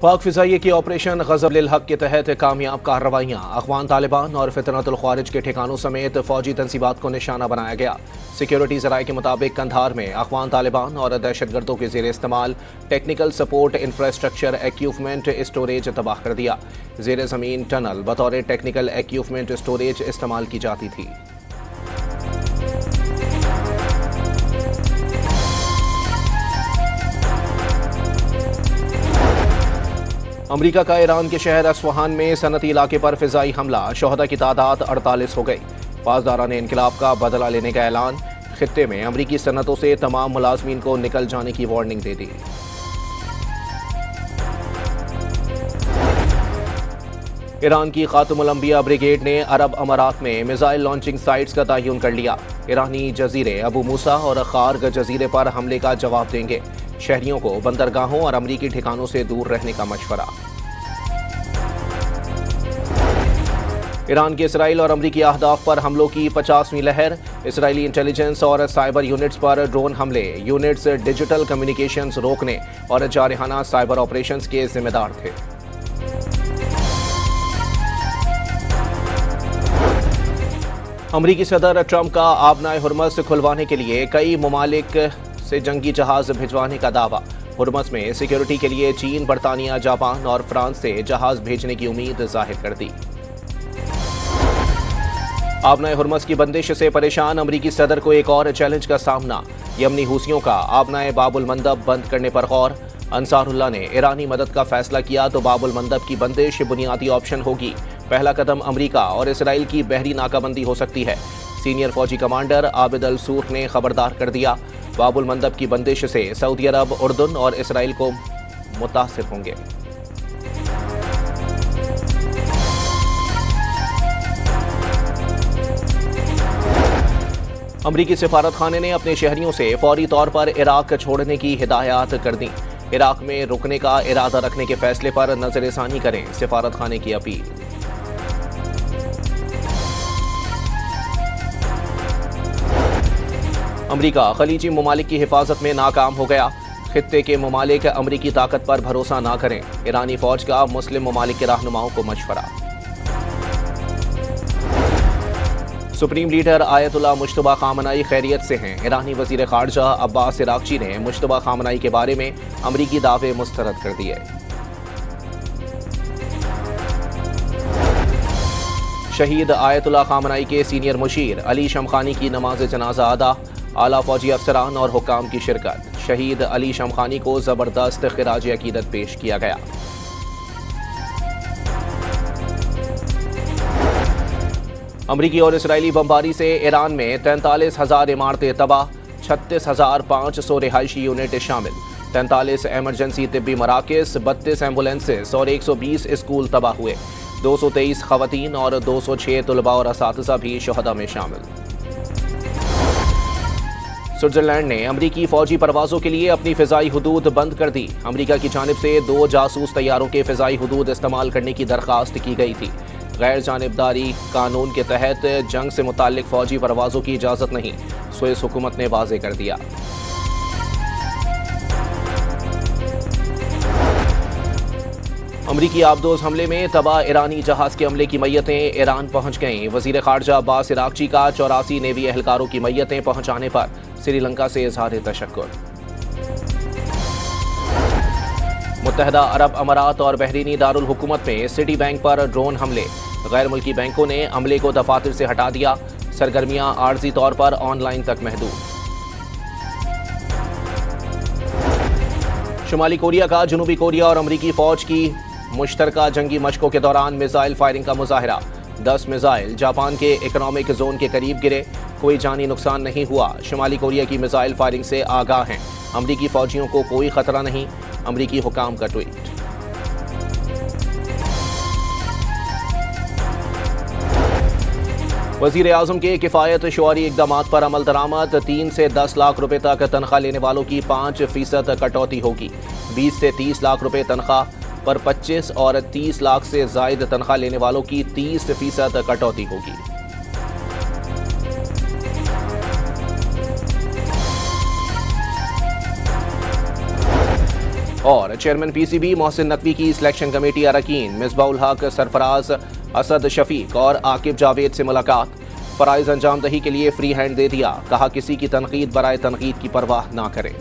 पाक फिजाइये की ऑपरेशन ग़ज़ब-उल हक़ के तहत कामयाब कार्रवाइयाँ। अफ़गान तालिबान और फितनतुल ख़वारिज के ठिकानों समेत फ़ौजी तंसीबात को निशाना बनाया गया। सिक्योरिटी ज़राए के मुताबिक कंधार में अफ़गान तालिबान और दहशतगर्दों के ज़ेर इस्तेमाल technical support infrastructure equipment storage तबाह कर दिया। ज़ेर ज़मीन टनल बतौर टेक्निकल एक्यूपमेंट स्टोरेज इस्तेमाल की जाती थी। अमरीका का ईरान के शहर अस्फ़हान में सनती इलाके पर फ़िज़ाई हमला, शोहदा की तादाद 48 हो गई। पासदारान इनकलाब का बदला लेने का ऐलान, खित्ते में अमरीकी सनतों से तमाम मुलाजमीन को निकल जाने की वार्निंग दे दी। ईरान की खातमुल अंबिया ब्रिगेड ने अरब अमारात में मिसाइल लॉन्चिंग साइट्स का तयन कर लिया। ईरानी जजीरे अबू मूसा और खार्ग जजीरे पर हमले का जवाब देंगे। शहरियों को बंदरगाहों और अमरीकी ठिकानों से दूर रहने का मशवरा। ईरान के इसराइल और अमरीकी अहदाफ पर हमलों की 50वीं लहर। इसराइली इंटेलिजेंस और साइबर यूनिट्स पर ड्रोन हमले। यूनिट्स डिजिटल कम्युनिकेशंस रोकने और जारहाना साइबर ऑपरेशंस के जिम्मेदार थे। अमरीकी सदर ट्रंप का आबनाए हुर्मस खुलवाने के लिए कई ममालिक से जंगी जहाज भिजवाने का दावा। हुर्मस में सिक्योरिटी के लिए चीन, बरतानिया, जापान और फ्रांस से जहाज भेजने की उम्मीद जाहिर कर दी। आबनाए हुर्मस की बंदिश से परेशान अमरीकी सदर को एक और चैलेंज का सामना। यमनी हूसियों का आबनाए बाबुल मंदब बंद करने पर गौर। अंसारुल्लाह ने ईरानी मदद का फैसला किया तो बाबुल मंदब की बंदिश बुनियादी ऑप्शन होगी। पहला कदम अमरीका और इसराइल की बहरी नाकाबंदी हो सकती है। सीनियर फौजी कमांडर आबिद अल सूर ने खबरदार कर दिया, बाबुल मंदब की बंदिश से सऊदी अरब, उर्दून और इसराइल को मुतासिर होंगे। अमरीकी सिफारत खाने ने अपने शहरियों से फौरी तौर पर इराक छोड़ने की हिदायत कर दी। इराक में रुकने का इरादा रखने के फैसले पर नजरसानी करें, सिफारत खाने की अपील। अमरीका खलीजी ममालिक की हिफाजत में नाकाम हो गया। खित्ते के ममालिक अमरीकी ताकत पर भरोसा ना करें, ईरानी फौज का मुस्लिम ममालिक के रहनुमाओं को मशवरा। सुप्रीम लीडर आयतुल्लाह मुश्तबा खामनाई खैरियत से हैं। ईरानी वजीर खारजा अब्बास इराक्ची ने मुश्तबा खामनाई के बारे में अमरीकी दावे मुस्तरद कर दिए। शहीद आयतुल्लाह खामनाई के सीनियर मुशीर अली शमखानी की नमाज जनाजा अदा। आला फौजी अफसरान और हुक्काम की शिरकत। शहीद अली शमखानी को जबरदस्त खिराज अकीदत पेश किया गया। अमरीकी और इसराइली बमबारी से ईरान में 43,000 इमारतें तबाह, 36,500 रिहायशी यूनिट शामिल, 43 एमरजेंसी तिब्बी मराकज़, 32 एम्बुलेंसेस और 120 स्कूल तबाह हुए। 223 खवातीन और 206 तलबा और असातिज़ा भी शहदा में शामिल। स्विट्जरलैंड ने अमरीकी फौजी परवाजों के लिए अपनी फ़िज़ाई हुदूद बंद कर दी। अमरीका की जानिब से 2 जासूस तैयारों के फ़िज़ाई हुदूद इस्तेमाल करने की दरख्वास्त की गई थी। गैर जानिबदारी कानून के तहत जंग से मुताल्लिक फौजी परवाजों की इजाज़त नहीं, स्विस हुकूमत ने वाज़े कर दिया। अमरीकी आबदोज हमले में तबाह ईरानी जहाज के अमले की मैयतें ईरान पहुंच गईं। वजीर खारजा अब्बास इराक्ची का 84 नेवी एहलकारों की मैयतें पहुंचाने पर श्रीलंका से इजहार तशक्कुर। मुत्तहदा अरब अमारात और बहरीनी दारुल हुकूमत में सिटी बैंक पर ड्रोन हमले। गैर मुल्की बैंकों ने अमले को दफातर से हटा दिया। सरगर्मियां आर्जी तौर पर ऑनलाइन तक महदूद। शुमाली कोरिया का जनूबी कोरिया और अमरीकी फौज की मुश्तरका जंगी मशकों के दौरान मिसाइल फायरिंग का मुजाहरा। 10 मिसाइल जापान के इकोनॉमिक जोन के करीब गिरे, कोई जानी नुकसान नहीं हुआ। शुमाली कोरिया की मिसाइल फायरिंग से आगाह हैं, अमरीकी फौजियों को कोई खतरा नहीं, अमरीकी हुकाम का ट्वीट। वजीर आजम के किफ़ायत शुआरी इकदामात पर अमल दरामद। 3 से 10 लाख रुपए तक तनख्वाह लेने वालों की 5% कटौती होगी। 20 से 30 लाख रुपए तनख्वाह पर 25 और 30 लाख से जायद तनख्वाह लेने वालों की 30% कटौती होगी। और चेयरमैन पीसीबी मोहसिन नकवी की सिलेक्शन कमेटी अरकान मिसबाउल हक, सरफराज, असद शफीक और आकिब जावेद से मुलाकात। फराइज अंजाम दही के लिए फ्री हैंड दे दिया, कहा किसी की तनकीद बराए तनकीद की परवाह ना करें।